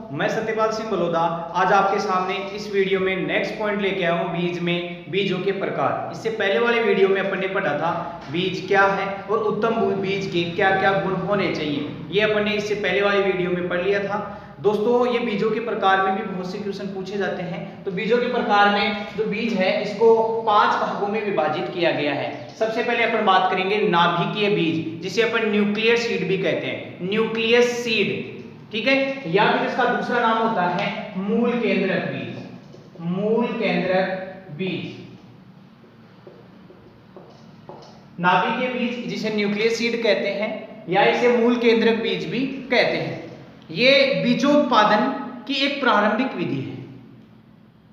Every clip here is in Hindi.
मैं सत्यपाल सिंह बलोदा आज आपके सामने इस वीडियो में नेक्स्ट पॉइंट लेके आया हूँ बीज में बीजों के प्रकार। इससे पहले वाले वीडियो में अपन ने पढ़ा था बीज क्या है और उत्तम बीज के क्या क्या गुण होने चाहिए। ये अपन ने इससे पहले वाले वीडियो में पढ़ लिया था। दोस्तों ये बीजों के प्रकार में भी बहुत से क्वेश्चन पूछे जाते हैं। तो बीजों के प्रकार में जो बीज है इसको 5 भागों में विभाजित किया गया है। सबसे पहले अपन बात करेंगे नाभिकीय बीज, जिसे अपन न्यूक्लियर सीड भी कहते हैं, न्यूक्लियस सीड, ठीक है। या फिर इसका दूसरा नाम होता है मूल केंद्रक बीज, मूल केंद्रक बीज। नाभिकीय बीज जिसे न्यूक्लियस सीड कहते हैं या इसे मूल केंद्रक बीज भी कहते हैं। ये बीजोत्पादन की एक प्रारंभिक विधि है।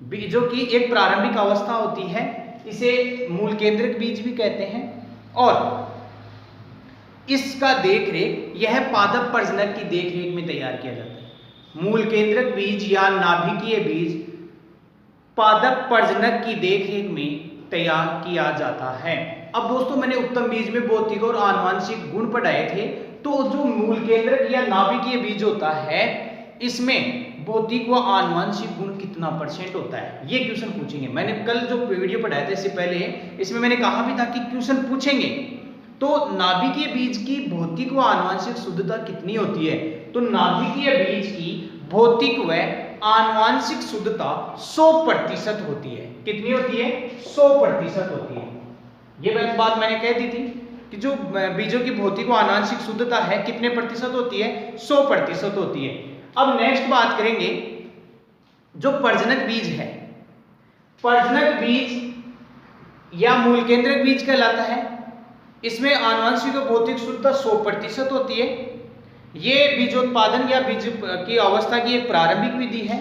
बीजों की एक प्रारंभिक अवस्था होती है, इसे मूल केंद्रक बीज भी कहते हैं। और इसका देखरेख यह पादप प्रजनक की देखरेख में तैयार किया जाता है। मूल केंद्रक बीज या नाभिकीय बीज पादप प्रजनक की देखरेख में तैयार किया जाता है। अब दोस्तों मैंने उत्तम बीज में भौतिक और आनुवंशिक गुण पढ़ाए थे। तो जो मूल केंद्रक या नाभिकीय बीज होता है इसमें भौतिक व आनुवंशिक गुण कितना % होता है, ये क्वेश्चन पूछेंगे। मैंने कल जो वीडियो पढ़ाया था इससे पहले इसमें मैंने कहा भी था कि क्वेश्चन पूछेंगे। तो नाभिकीय बीज की भौतिक व आनुवंशिक शुद्धता कितनी होती है? तो नाभिकीय बीज की भौतिक व आनुवंशिक शुद्धता 100% होती है। कितनी होती है? 100% होती है। ये बात मैंने कह दी थी कि जो बीजों की भौतिक व आनुवंशिक शुद्धता है कितने प्रतिशत होती है? 100% होती है। अब नेक्स्ट बात करेंगे जो प्रजनक बीज है। प्रजनक बीज या मूल केंद्रक बीज कहलाता है। इसमें आनुवंशिक और भौतिक शुद्धता 100% होती है। ये बीजोत्पादन या बीज की अवस्था की एक प्रारंभिक विधि है,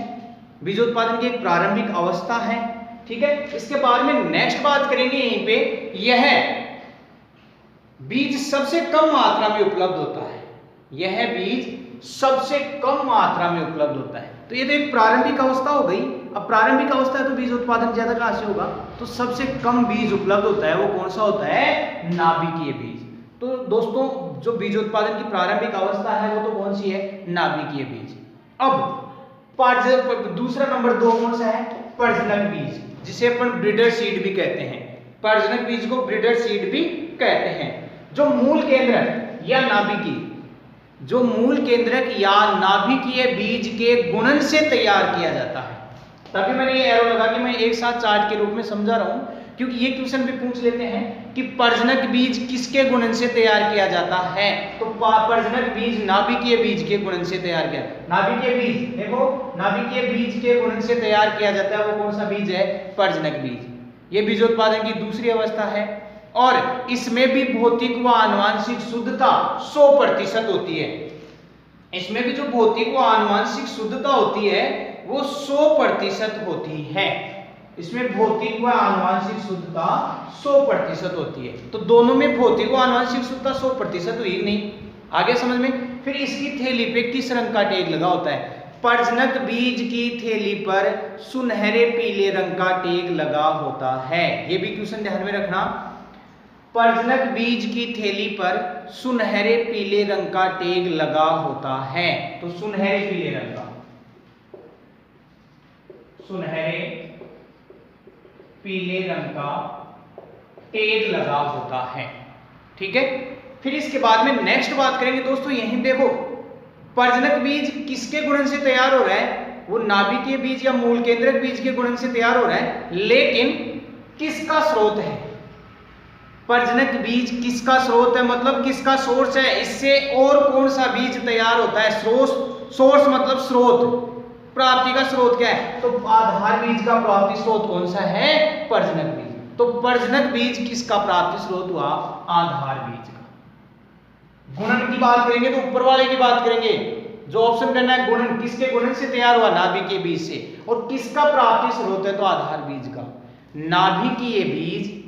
बीजोत्पादन की एक प्रारंभिक अवस्था है, ठीक है। इसके बाद में नेक्स्ट बात करेंगे यहीं पे, यह बीज सबसे कम मात्रा में उपलब्ध होता है। यह बीज सबसे कम मात्रा में उपलब्ध होता है। तो ये तो एक प्रारंभिक अवस्था हो गई। अब प्रारंभिक अवस्था है तो बीज उत्पादन ज्यादा कहां से होगा? तो सबसे कम बीज उपलब्ध होता है वो कौन सा होता है? नाभिकीय बीज। तो दोस्तों जो बीजोत्पादन की प्रारंभिक अवस्था है वो तो कौन सी है? नाभिकीय बीज। अब दूसरा नंबर 2 कौन सा है? प्रजनक बीज, जिसे अपन ब्रीडर सीड भी कहते हैं। प्रजनक बीज को ब्रीडर सीड भी कहते हैं। जो मूल केंद्रक या नाभिकीय, जो मूल केंद्रक या नाभिकीय बीज के गुणन से तैयार किया जाता है। तभी मैंने ये एरो लगा कि मैं एक साथ चार्ट के रूप में समझा रहा हूं, क्योंकि ये क्वेश्चन भी पूछ लेते हैं कि प्रजनक बीज किसके गुणन से तैयार किया जाता है। तो प्रजनक बीज नाभिकीय बीज के गुणन से तैयार किया। नाभिकीय बीज देखो, नाभिकीय बीज के गुणन से तैयार किया जाता है वो कौन सा बीज है? प्रजनक बीज। ये बीजोत्पादन की दूसरी अवस्था है और इसमें भी भौतिक व आनुवंशिक शुद्धता 100% होती है। इसमें भी जो भौतिक व आनुवंशिक शुद्धता होती है वो 100% होती है। इसमें भौतिक व आनुवंशिक शुद्धता 100% होती है। तो दोनों में भौतिक व आनुवंशिक शुद्धता 100% हुई नहीं। आगे समझ में? फिर इसकी थैली पे किस रंग का टैग लगा होता है? प्रजनक बीज की थैली पर सुनहरे पीले रंग का टैग लगा होता है। ये भी क्वेश्चन ध्यान में रखना। प्रजनक बीज की थैली पर सुनहरे पीले रंग का टैग लगा होता है। तो सुनहरे पीले रंग का, सुनहरे पीले रंग का टैग लगा होता है, ठीक है। फिर इसके बाद में नेक्स्ट बात करेंगे दोस्तों, यहीं देखो प्रजनक बीज किसके गुणन से तैयार हो रहा है? वो नाभिकीय बीज या मूल केंद्रक बीज के गुणन से तैयार हो रहा है, लेकिन किसका स्रोत है? प्रजनक बीज किसका स्रोत है, मतलब किसका सोर्स है? इससे और कौन सा बीज तैयार होता है? सोर्स मतलब स्रोत, प्राप्ति का स्रोत क्या है? तो आधार बीज का प्राप्ति स्रोत कौन सा है? प्रजनक बीज। तो प्रजनक बीज किसका प्राप्ति स्रोत हुआ? आधार बीज का। गुणन की बात करेंगे तो ऊपर वाले की बात करेंगे। जो ऑप्शन करना है गुणन, किसके गुणन से तैयार हुआ? नाभिकीय बीज से। और किसका प्राप्ति स्रोत है? तो आधार बीज का। नाभिकीय बीज,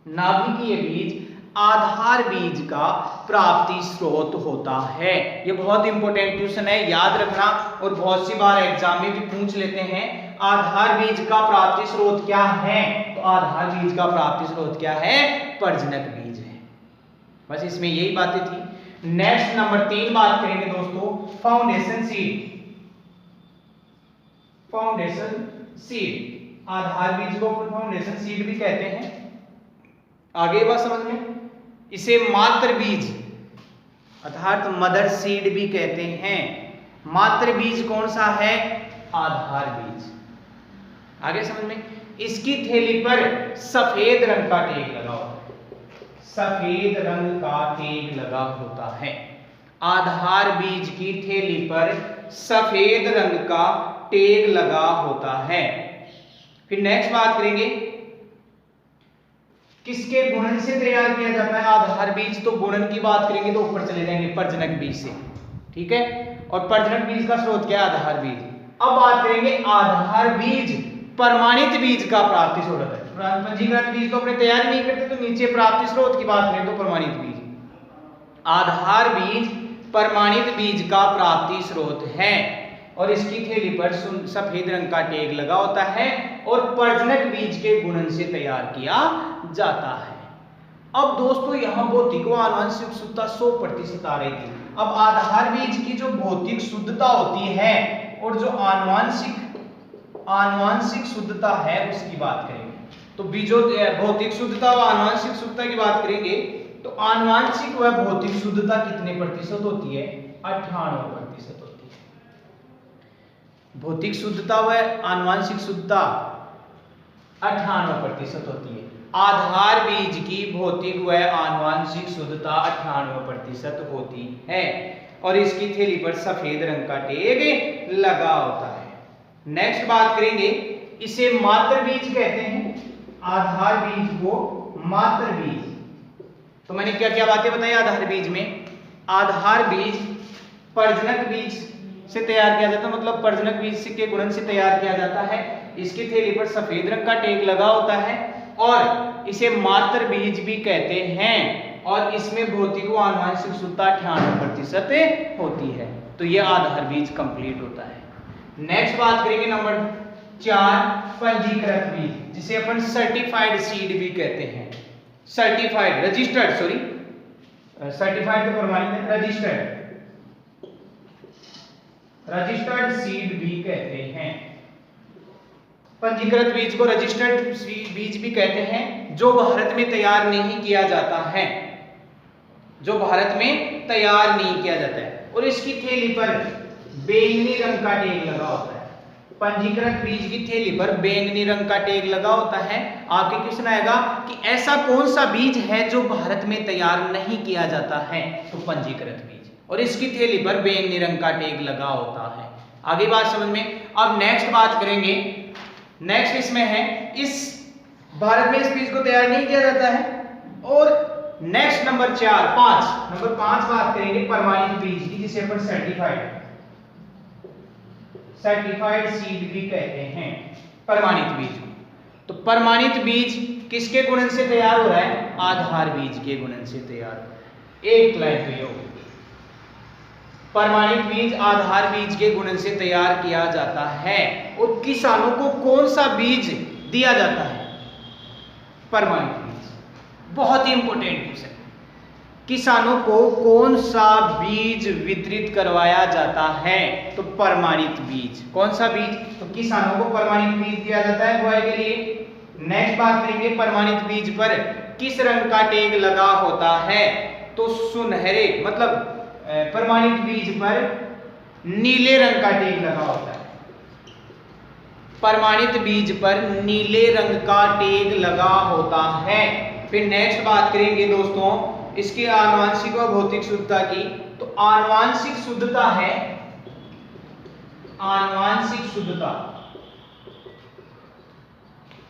नाभिकीय बीज आधार बीज का प्राप्ति स्रोत होता है। ये बहुत इंपॉर्टेंट क्वेश्चन है, याद रखना। और बहुत सी बार एग्जाम में भी पूछ लेते हैं आधार बीज का प्राप्ति स्रोत क्या है? तो आधार बीज का प्राप्ति स्रोत क्या है? प्रजनक बीज है। बस इसमें यही बातें थी। नेक्स्ट नंबर 3 बात करेंगे दोस्तों, फाउंडेशन सीड। फाउंडेशन सीड, आधार बीज को फाउंडेशन सीड भी कहते हैं। आगे बात समझ में, इसे मात्र बीज अर्थात मदर सीड भी कहते हैं। मात्र बीज कौन सा है? आधार बीज। आगे समझ में, इसकी थैली पर सफेद रंग का टैग लगा होता है, सफेद रंग का टैग लगा होता है। आधार बीज की थैली पर सफेद रंग का टैग लगा होता है। फिर नेक्स्ट बात करेंगे, किसके गुणन से तैयार किया जाता है आधार बीज? तो गुणन की बात करेंगे तो ऊपर चले जाएंगे प्रजनक बीज से, ठीक है। और प्रजनक बीज का स्रोत क्या है? आधार बीज। अब बात करेंगे आधार बीज प्रमाणित बीज का प्राप्ति स्रोत है। पंजीकृत बीज तो अपने तैयार नहीं करते, तो नीचे प्राप्ति स्रोत की बात करें तो प्रमाणित बीज। आधार बीज प्रमाणित बीज का प्राप्ति स्रोत है और इसकी थैली पर सफेद रंग का टैग लगा होता है और प्रजनक बीज के गुणन से तैयार किया जाता है। अब दोस्तों यहाँ भौतिक व आनुवंशिक शुद्धता 100% आ रही थी। अब आधार बीज की जो भौतिक शुद्धता होती है और जो आनुवंशिक शुद्धता है उसकी बात करेंगे। तो बीजों भौतिक शुद्धता व आनुवंशिक शुद्धता की बात करेंगे तो आनुवंशिक व भौतिक शुद्धता कितने प्रतिशत होती है? 98% होती है। भौतिक शुद्धता व आनुवंशिक शुद्धता 98% होती है। आधार बीज की भौतिक व आनुवंशिक शुद्धता 98% होती है और इसकी थैली पर सफेद रंग का टैग लगा होता है। नेक्स्ट बात करेंगे, इसे मात्र बीज कहते हैं। आधार बीज को मात्र बीज। तो मैंने क्या क्या बातें बताई आधार बीज में? आधार बीज प्रजनक बीज से तैयार किया जाता है, मतलब प्रजनक बीज के गुणन से तैयार किया जाता है। इसकी थैली पर सफेद रंग का टैग लगा होता है और इसे मात्र बीज भी कहते हैं और इसमें भौतिक व आनुवंशिक शुद्धता 98% होती है। तो यह आधार बीज कंप्लीट होता है। नेक्स्ट बात करेंगे नंबर 4, पंजीकृत बीज, जिसे अपन सर्टिफाइड सीड भी कहते हैं। सर्टिफाइड, रजिस्टर्ड, सॉरी सर्टिफाइड तो प्रमाणित है, रजिस्टर्ड सीड भी कहते हैं। पंजीकृत बीज को रजिस्टर्ड बीज भी कहते हैं, जो भारत में तैयार नहीं किया जाता है, जो भारत में तैयार नहीं किया जाता है और इसकी थैली पर बैंगनी रंग का टैग लगा होता है। पंजीकृत बीज की थैली पर बैंगनी रंग का टैग लगा होता है। आपके क्वेश्चन आएगा कि ऐसा कौन सा बीज है जो भारत में तैयार नहीं किया जाता है? तो पंजीकृत बीज, और इसकी थैली पर बैंगनी रंग का टैग लगा होता है। आगे बात समझ में। अब नेक्स्ट बात करेंगे, नेक्स्ट इसमें है, इस भारत में इस बीज को तैयार नहीं किया जाता है। और नेक्स्ट नंबर 5 बात करेंगे प्रमाणित बीज की, जिसे अपन सर्टिफाइड सीड भी कहते हैं। प्रमाणित बीज, तो प्रमाणित बीज किसके गुणन से तैयार हो रहा है? आधार बीज के गुणन से तैयार। एक लाइन तो ये, प्रमाणित बीज आधार बीज के गुणन से तैयार किया जाता है। और किसानों को कौन सा बीज दिया जाता है? प्रमाणित बीज। बहुत ही इंपॉर्टेंट क्वेश्चन। किसानों को कौन सा बीज वितरित करवाया जाता है? तो प्रमाणित बीज। कौन सा बीज? तो किसानों को प्रमाणित बीज दिया जाता है बुआई के लिए। नेक्स्ट बात करेंगे, प्रमाणित बीज पर किस रंग का टैग लगा होता है? तो सुनहरे, मतलब प्रमाणित बीज पर नीले रंग का टैग लगा होता है। प्रमाणित बीज पर नीले रंग का टैग लगा होता है। फिर नेक्स्ट बात करेंगे दोस्तों इसकी आनुवंशिक व भौतिक शुद्धता की। तो आनुवंशिक शुद्धता है, आनुवंशिक शुद्धता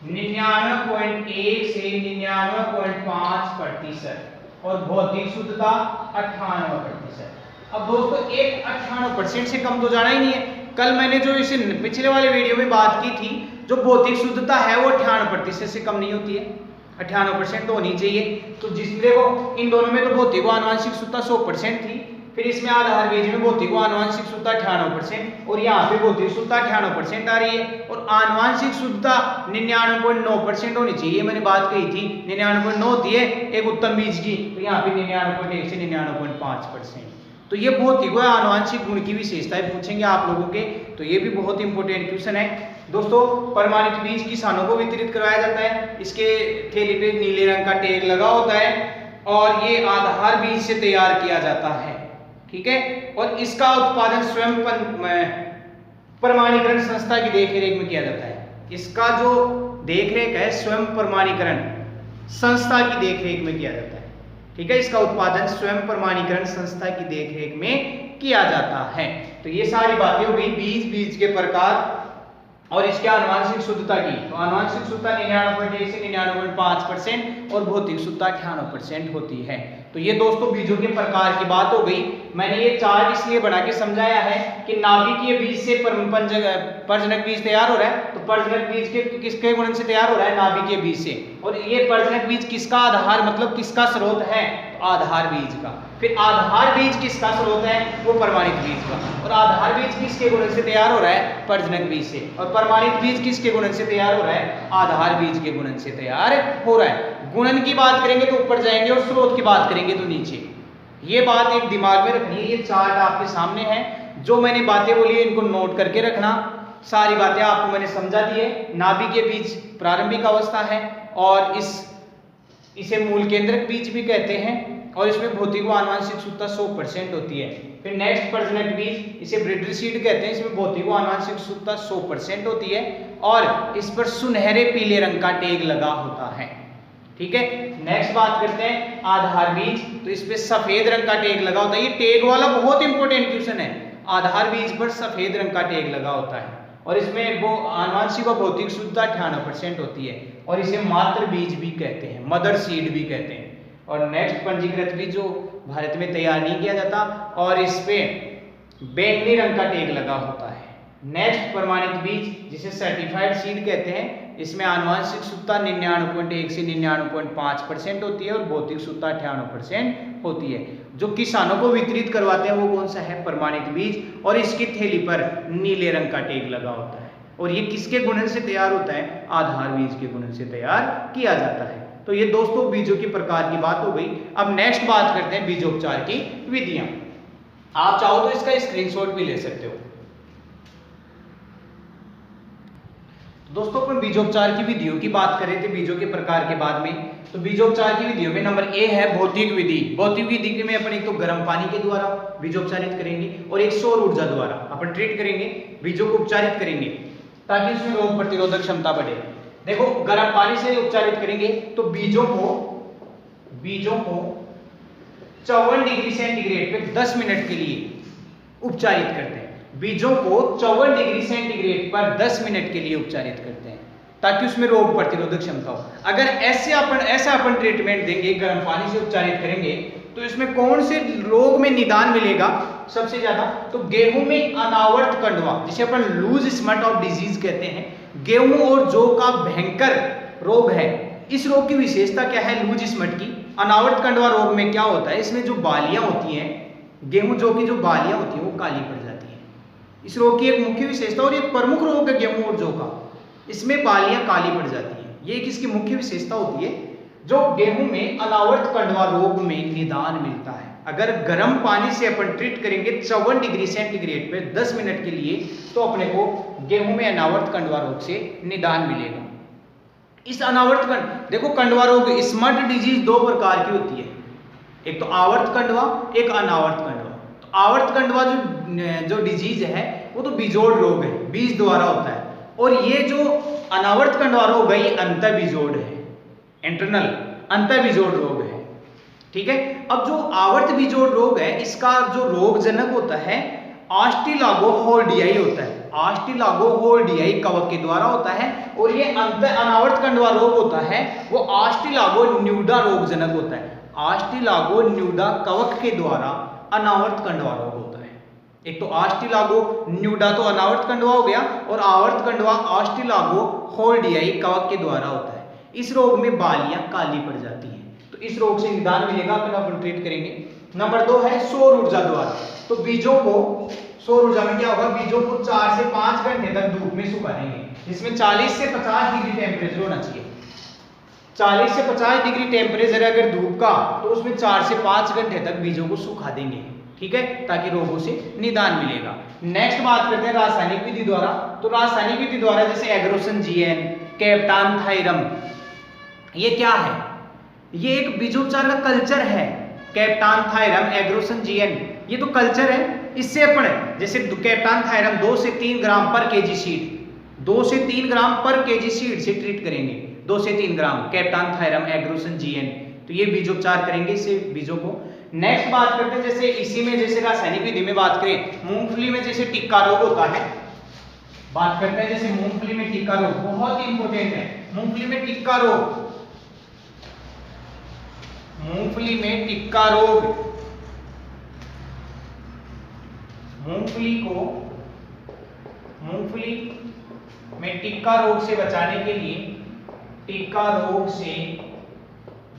99.1 से 99.5% और भौतिक शुद्धता 98%। अब दोस्तों एक 98% से कम तो जाना ही नहीं है। कल मैंने जो इसे पिछले वाले वीडियो में बात की थी, जो भौतिक शुद्धता है वो 98% से कम नहीं होती है, 98% तो होनी चाहिए। तो जिसमें देखो इन दोनों में तो भौतिक व आनुवंशिक शुद्धता 100% थी, फिर इसमें आधार बीज में भौतिक व आनुवंशिक शुद्धता 98% और यहाँ पे भौतिक शुद्धता 98% आ रही है और आनुवंशिक शुद्धता 99.9% होनी चाहिए। मैंने बात कही थी 99.9 होती है एक उत्तम बीज की, तो यहाँ पे 99.1 से 99.5%। तो ये भौतिक व आनुवंशिक गुण की विशेषताएं पूछेंगे आप लोगों के, तो ये भी बहुत इंपॉर्टेंट क्वेश्चन है दोस्तों। प्रमाणित बीज किसानों को वितरित करवाया जाता है, इसके थैली पे नीले रंग का टैग लगा होता है और ये आधार बीज से तैयार किया जाता है, ठीक है। और इसका उत्पादन स्वयं प्रमाणीकरण संस्था की देखरेख में किया जाता है। इसका जो देखरेख है स्वयं प्रमाणीकरण संस्था की देखरेख में किया जाता है, ठीक है। इसका उत्पादन स्वयं प्रमाणीकरण संस्था की देखरेख में किया जाता है। तो ये सारी बातें हो गई बीज के प्रकार और इसके आनुवंशिक शुद्धता की। तो आनुवंशिक शुद्धता 99.1 से 99.5% और भौतिक शुद्धता 98% होती है। तो ये दोस्तों बीजों के प्रकार की बात हो गई। मैंने ये चार्ट इसलिए बना के समझाया है कि नाभिकीय बीज से प्रजनक बीज तैयार हो रहा है, तो प्रजनक बीज के किसके गुणन से तैयार हो रहा है? नाभिकीय बीज से। और ये प्रजनक बीज किसका आधार मतलब किसका स्रोत है? तो आधार बीज का। फिर आधार बीज किसका स्रोत है? वो प्रमाणित बीज का। और आधार बीज किसके गुणन से तैयार हो रहा है? प्रजनक बीज से। और प्रमाणित बीज किसके गुणन से तैयार हो रहा है? आधार बीज के गुणन से तैयार हो रहा है। गुणन की बात करेंगे तो ऊपर जाएंगे और स्रोत की बात करेंगे तो नीचे। ये बात एक दिमाग में रखनी है। ये चार्ट आपके सामने है, जो मैंने बातें बोली है इनको नोट करके रखना। सारी बातें आपको मैंने समझा दी है। नाभिकीय बीज प्रारंभिक अवस्था है और इसे मूल केंद्रक बीज भी कहते हैं और इसमें भौतिक व आनुवंशिक शुद्धता 100% होती है। फिर नेक्स्ट प्रजनक बीज, इसे ब्रीडर सीड कहते हैं, इसमें भौतिक व आनुवंशिक शुद्धता 100% होती है और इस पर सुनहरे पीले रंग का टैग लगा होता है, ठीक है। नेक्स्ट बात करते हैं आधार बीज। तो इस पे सफेद रंग का टैग लगा होता है। ये टैग वाला बहुत इंपॉर्टेंट क्वेश्चन है। आधार बीज पर सफेद रंग का टैग लगा होता है और इसमें वो आनुवंशिक व भौतिक शुद्धता 98% होती है और इसे मातृ बीज भी कहते हैं, मदर सीड भी कहते हैं। और नेक्स्ट पंजीकृत बीज जो भारत में तैयार नहीं किया जाता और इस पे बैंगनी रंग का टैग लगा होता है। नेक्स्ट प्रमाणित बीज जिसे सर्टिफाइड सीड कहते हैं, इसमें आनुवंशिक शुद्धता 99.1 से 99.5% होती है और भौतिक शुद्धता 98% होती है। जो किसानों को वितरित करवाते हैं वो कौन सा है? प्रमाणित बीज। और इसकी थैली पर नीले रंग का टैग लगा होता है और ये किसके गुणन से तैयार होता है? आधार बीज के गुणन से तैयार किया जाता है। तो ये दोस्तों बीजों के प्रकार की बात हो गई। अब नेक्स्ट बात करते हैं बीजोपचार की विधियां। आप चाहो तो इसका स्क्रीनशॉट भी ले सकते हो। दोस्तों अपन बीजोपचार की विधियों की बात कर रहे थे बीजों के प्रकार के बाद में। तो बीजोपचार की विधियों में नंबर ए है भौतिक विधि। भौतिक विधि में अपन एक तो गर्म पानी के द्वारा बीजोपचारित करेंगे और एक सौर ऊर्जा द्वारा अपन ट्रीट करेंगे, बीजों को उपचारित करेंगे ताकि उसमें रोग प्रतिरोधक क्षमता बढ़े। देखो गर्म पानी से उपचारित करेंगे तो बीजों को 54 डिग्री सेंटीग्रेड पे 10 मिनट के लिए उपचारित करते हैं। बीजों को 54 डिग्री सेंटीग्रेड पर 10 मिनट के लिए उपचारित करते हैं ताकि उसमें रोग प्रतिरोधक क्षमता हो। अगर ऐसा अपन ट्रीटमेंट देंगे, गर्म पानी से उपचारित करेंगे, तो इसमें कौन से रोग में निदान मिलेगा सबसे ज्यादा? तो गेहूं में अनावर्त कंडवा, जिसे अपन लूज स्मट ऑफ डिजीज कहते हैं, गेहूं और जौ का भयंकर रोग है। इस रोग की विशेषता क्या है लूज स्मट की? अनावर्त कंडवा रोग में क्या होता है, इसमें जो बालियां होती हैं, गेहूं जौ की जो बालियां होती हैं वो काली पड़ जाती हैं। इस रोग की एक मुख्य विशेषता और एक प्रमुख रोग है गेहूं और जौ का, इसमें बालियां काली पड़ जाती हैं। ये एक इसकी मुख्य विशेषता होती है जो गेहूं में अनावर्त कंडवा रोग में निदान मिलता है। अगर गर्म पानी से अपन ट्रीट करेंगे 54 डिग्री सेंटीग्रेड पे 10 मिनट के लिए, तो अपने को गेहूं में अनावर्त कंडवा रोग से निदान मिलेगा। इस अनावर्त देखो कंडवा रोग स्मट डिजीज दो प्रकार की होती है, एक तो आवर्त कंडवा, एक अनावर्त कंडवा। तो आवर्त कंडवा जो डिजीज है वो तो बीजोड़ रोग है, बीज द्वारा होता है, और ये जो अनावर्त कंडवा रोग है ये अंतःबीजोड़ है, इंटरनल अंतःबीजोड़ रोग है, ठीक है। अब जो आवर्त बीजोड़ रोग है इसका जो रोग जनक होता है आस्टिलागोहोल्डियाई होता है। आस्टिलागोहोल्डियाई कवक के द्वारा होता है और ये अनावर्त कंडवा रोग होता है वो आस्टिलागोन्यूडा रोग जनक होता है। आस्टिलागोन्यूडा कवक के द्वारा अनावर्त कंडवा रोग होता है। एक तो आस्टिलागोन्यूडा तो अनावर्त कंडवा हो गया और आवर्त कंडवा आस्टिलागोहोल्डियाई कवक के द्वारा होता है। इस रोग में बालियां काली पड़ जाती हैं, तो इस रोग से निदान मिलेगा, अपन ट्रीट करेंगे। नंबर 2 है सौर ऊर्जा द्वारा। तो बीजों को सौर ऊर्जा में क्या होगा, बीजों को 4 से 5 घंटे तक धूप में सुखा देंगे, जिसमें 40 से 50 डिग्री टेम्परेचर होना चाहिए। 40 से 50 डिग्री टेम्परेचर अगर धूप का, तो उसमें 4 से 5 घंटे तक बीजों को सुखा देंगे। ठीक है, ताकि रोगों से निदान मिलेगा। नेक्स्ट बात करते हैं रासायनिक विधि द्वारा। तो रासायनिक विधि द्वारा जैसे एग्रोसन जीएन, कैप्टान थायरम, ये क्या है? ये एक बीजोपचार का कल्चर है। कैप्टान थायरम, एग्रोसन जीएन, ये तो कल्चर है। इससे अपन जैसे कैप्टान थायरम 2 से 3 ग्राम पर केजी सीड, 2 से 3 ग्राम पर केजी सीड से ट्रीट करेंगे। 2 से 3 ग्राम कैप्टान थायरम, एग्रोसन जीएन, तो ये बीजोपचार करेंगे इससे बीजों को। नेक्स्ट बात करते हैं जैसे इसी में जैसे रासायनिक विधि में बात करें, मूंगफली में जैसे टिक्का रोग होता है, बात करते हैं जैसे मूंगफली में टिक्का रोग बहुत ही इंपॉर्टेंट है। मूंगफली में टिक्का रोग, मूंगफली में टिक्का रोग, मूंगफली में टिक्का रोग से बचाने के लिए, टिक्का रोग से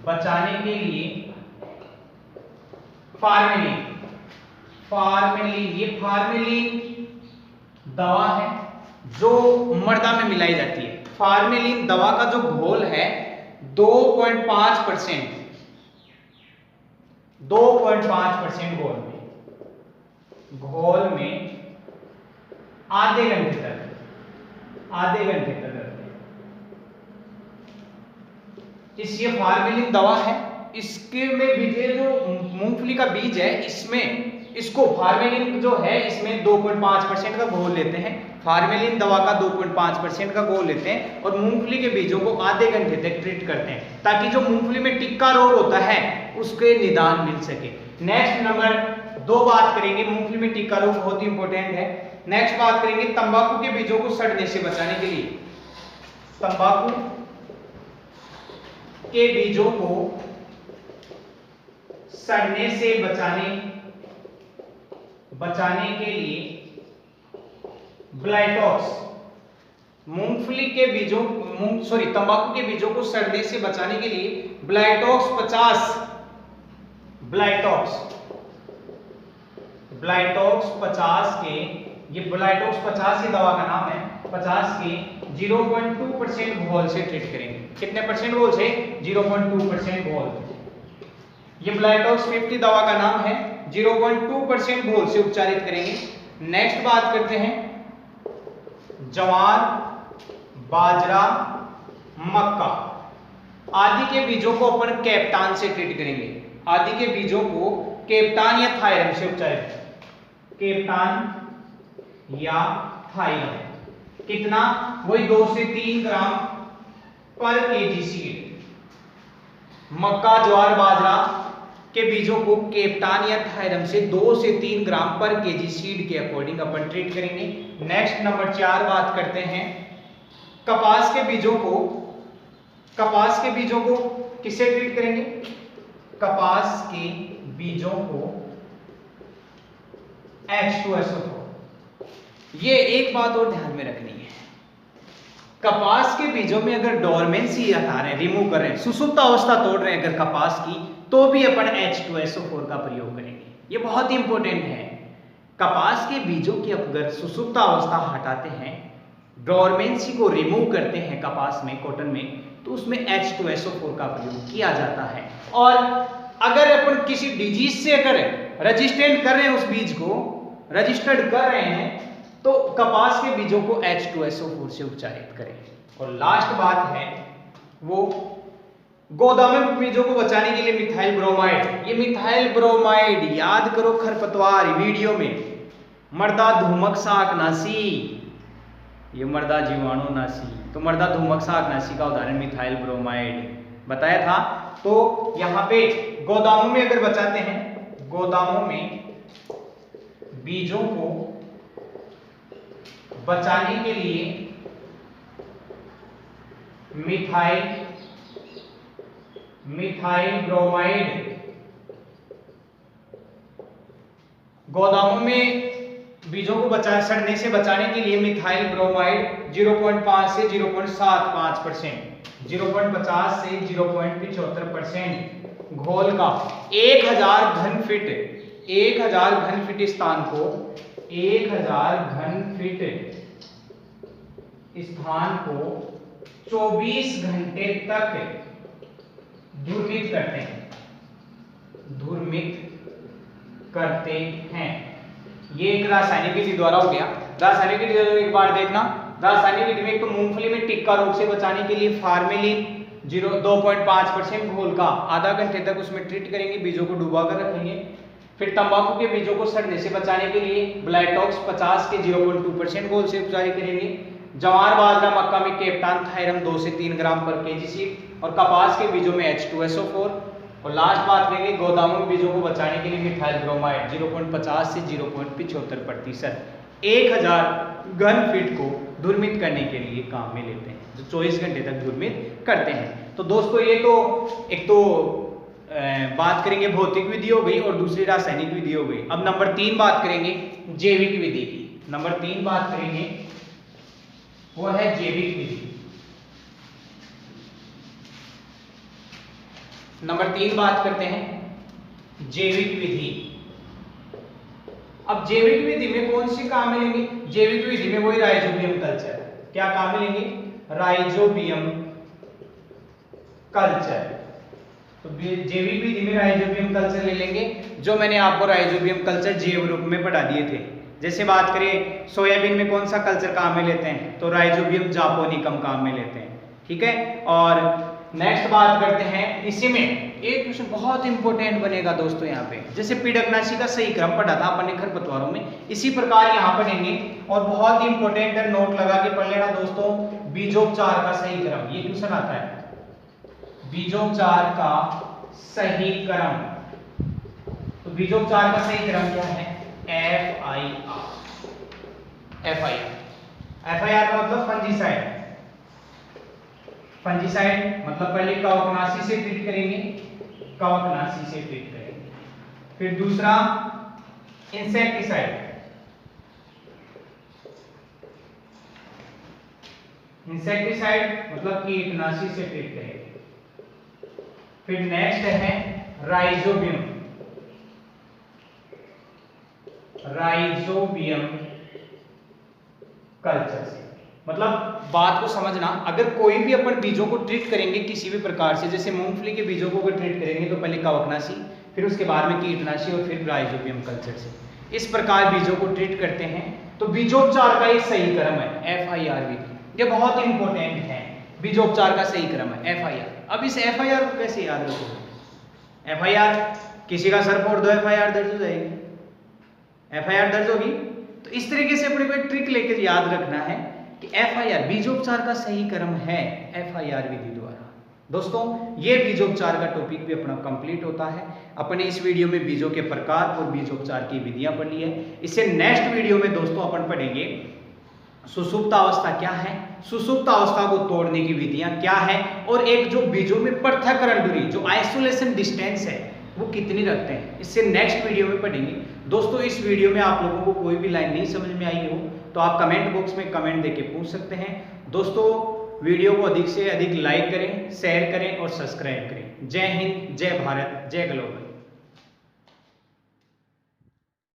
बचाने के लिए फार्मेलिन, ये फार्मेलिन दवा है जो मृदा में मिलाई जाती है। फार्मेलिन दवा का जो घोल है 2.5% घोल में आधे घंटे तक ये फार्मेलिन दवा है। इसके में भी जो मूंगफली का बीज है इसको फार्मेलिन जो है इसमें 2.5% का घोल लेते हैं। फार्मेलिन दवा का 2.5% का घोल लेते हैं और मूंगफली के बीजों को आधे घंटे तक ट्रीट करते हैं ताकि जो मूंगफली में टिक्का रोग होता है उसके निदान मिल सके। नेक्स्ट नंबर 2 बात करेंगे, मूंगफली में टिक्का रोग बहुत ही इंपॉर्टेंट है। नेक्स्ट बात करेंगे तंबाकू के बीजों को सड़ने से बचाने के लिए, तंबाकू के बीजों को सड़ने से बचाने के लिए ब्लाइटॉक्स, तंबाकू के बीजों को सड़ने से बचाने के लिए ब्लाइटॉक्स 50 के, ये ब्लाइटॉक्स 50 की दवा का नाम है, 50 के 0.2% घोल से ट्रीट करेंगे। कितने परसेंट घोल से? 0.2% घोल। ये ब्लाइटॉक्स 50 दवा का नाम है, 0.2% घोल से उपचारित करेंगे। नेक्स्ट बात करते हैं जवार, बाजरा, मक्का आदि के बीजों को अपन कैप्टान से ट्रीट करेंगे। आदि के बीजों को कैप्टान या थायरम से उपचारित, कैप्टान या थायरम, कितना? वही 2 से 3 ग्राम पर केजी सीड। मक्का, ज्वार, बाजरा के बीजों को कैप्टान या थायरम से 2 से 3 ग्राम पर केजी सीड के अकॉर्डिंग अपन ट्रीट करेंगे। नेक्स्ट नंबर 4 बात करते हैं कपास के बीजों को किससे ट्रीट करेंगे? कपास के बीजों को H2SO4। ये एक बात और ध्यान में रखनी है, कपास के बीजों में अगर डोरमेंसी हटा रहे हैं, रिमूव कर रहे हैं, सुसुप्त अवस्था तोड़ रहे हैं अगर कपास की, तो भी अपन H2SO4 का प्रयोग करेंगे। ये बहुत ही इंपॉर्टेंट है। कपास के बीजों की अगर सुसुप्त अवस्था हटाते हैं, डोरमेंसी को रिमूव करते हैं कपास में, कॉटन में, तो उसमें H2SO4 का प्रयोग किया जाता है। और अगर अपन किसी डिजीज से अगर रजिस्टेंट कर रहे हैं, उस बीज को रजिस्टर्ड कर रहे हैं, तो कपास के बीजों को H2SO4 से उपचारित करें। और लास्ट बात है वो गोदामे बीजों को बचाने के लिए मिथाइल ब्रोमाइड। ये मिथाइल ब्रोमाइड याद करो, खरपतवार वीडियो में मृदा धूमक शाकनाशी, ये मृदा जीवाणुनाशी, तो मृदा धूमक शाकनाशी का उदाहरण मिथाइल ब्रोमाइड बताया था। तो यहाँ पे गोदामों में अगर बचाते हैं, गोदामों में बीजों को बचाने के लिए मिथाइल ब्रोमाइड, गोदामों में बीजों को सड़ने से बचाने के लिए मिथाइल ब्रोमाइड 0.5 से 0.75%, 0.50 से 0.75% घोल का 1000 घन फीट स्थान को 24 घंटे तक धूर्मित करते हैं। ये एक रासायनिक विधि द्वारा हो गया। रासायनिक विधि एक बार देखना, रासायनिक विधि में एक तो मूंगफली में टिक्का रोग से बचाने के लिए फार्मेलिन 2.5% घोल का आधा घंटे तक उसमें ट्रीट करेंगे, बीजों को डुबा कर रखेंगे। फिर तंबाकू के बीजों को सड़ने से बचाने के लिए ब्लाइटॉक्स 50 के 0.2% घोल से उपचार करेंगे। जवार, बाजरा, मक्का में कैप्टान थायरम 2 से 3 ग्राम पर केजी सीड और कपास के बीजों में H2SO4। और लास्ट बात करेंगे गोदामों में बीजों को बचाने के लिए मिथाइल ब्रोमाइड 0.50 से 0.75% 1000 घन फीट को धूर्मित करने के लिए काम में लेते हैं, जो 24 घंटे तक धूर्मित करते हैं। तो दोस्तों ये तो एक तो बात करेंगे भौतिक विधि हो गई और दूसरी रासायनिक विधि हो गई। अब नंबर 3 बात करेंगे जैविक विधि की। नंबर 3 बात करेंगे वो है जैविक विधि। नंबर 3 बात करते हैं जैविक विधि। अब जैविक विधि में कौन सी काम मिलेंगे? जैविक विधि में वही राइजोबियम कल्चर। क्या काम मिलेंगे? Rhizobium culture. तो जैविक विधि में राइजोबियम कल्चर ले लेंगे, जो मैंने आपको राइजोबियम कल्चर जैव रूप में पढ़ा दिए थे। जैसे बात करें सोयाबीन में कौन सा कल्चर काम में लेते हैं, तो राइजोबियम जापोनिकम काम में लेते हैं, ठीक है। और नेक्स्ट बात करते हैं, इसी में एक क्वेश्चन बहुत इंपॉर्टेंट बनेगा दोस्तों यहाँ पे, जैसे पीड़कनाशी का सही क्रम पढ़ा था अपन ने खरपतवारों में, इसी प्रकार यहाँ पढ़ेंगे। और बहुत ही इंपॉर्टेंट है, नोट लगा के पढ़ लेना दोस्तों, बीजोपचार का सही क्रम। ये क्वेश्चन आता है, बीजोपचार का सही क्रम। तो बीजोपचार का सही क्रम क्या है? FIR। FIR का मतलब फंजीसाइड। फंजीसाइड मतलब पहले कवकनाशी से ट्रीट करेंगे, कवकनाशी से ट्रीट करेंगे। फिर दूसरा इंसेक्टिसाइड। इंसेक्टिसाइड मतलब कीटनाशी से ट्रीट करेंगे। फिर नेक्स्ट है राइजोबियम। राइजोबियम कल्चर से, मतलब बात को समझना, अगर कोई भी अपन बीजों को ट्रीट करेंगे किसी भी प्रकार से, जैसे मूंगफली के बीजों को अगर ट्रीट करेंगे तो पहले कवकनाशी, फिर उसके बाद में कीटनाशी और फिर राइजोबियम कल्चर से। इस प्रकार बीजों को ट्रीट करते हैं। तो बीजोपचार का एक सही क्रम है FIR विधि। ये बहुत इंपॉर्टेंट है, बीजोपचार का सही क्रम है FIR। अब इस FIR को कैसे याद रखोगे? FIR किसी का सर फोड़ दो FIR दर्ज हो जाएगी, FIR दर्ज होगी। तो इस तरीके से अपने को एक ट्रिक लेकर याद रखना है कि FIR बीजोपचार का सही क्रम है FIR विधि द्वारा। दोस्तों ये बीजोपचार का टॉपिक भी अपना कंप्लीट होता है। अपने इस वीडियो में बीजों के प्रकार और बीजोपचार की विधियां पढ़ी है। इससे नेक्स्ट वीडियो में दोस्तों अपन पढ़ेंगे सुषुप्त अवस्था क्या है, सुषुप्त अवस्था को तोड़ने की विधियां क्या है, और एक जो बीजों में पृथक्करण दूरी, जो आइसोलेशन डिस्टेंस है, वो कितनी रखते हैं। इससे नेक्स्ट वीडियो में पढ़ेंगे। दोस्तों इस वीडियो में आप लोगों को कोई भी लाइन नहीं समझ में आई हो तो आप कमेंट बॉक्स में कमेंट देके पूछ सकते हैं। दोस्तों वीडियो को अधिक से अधिक लाइक करें, शेयर करें और सब्सक्राइब करें। जय हिंद, जय भारत, जय ग्लोबल।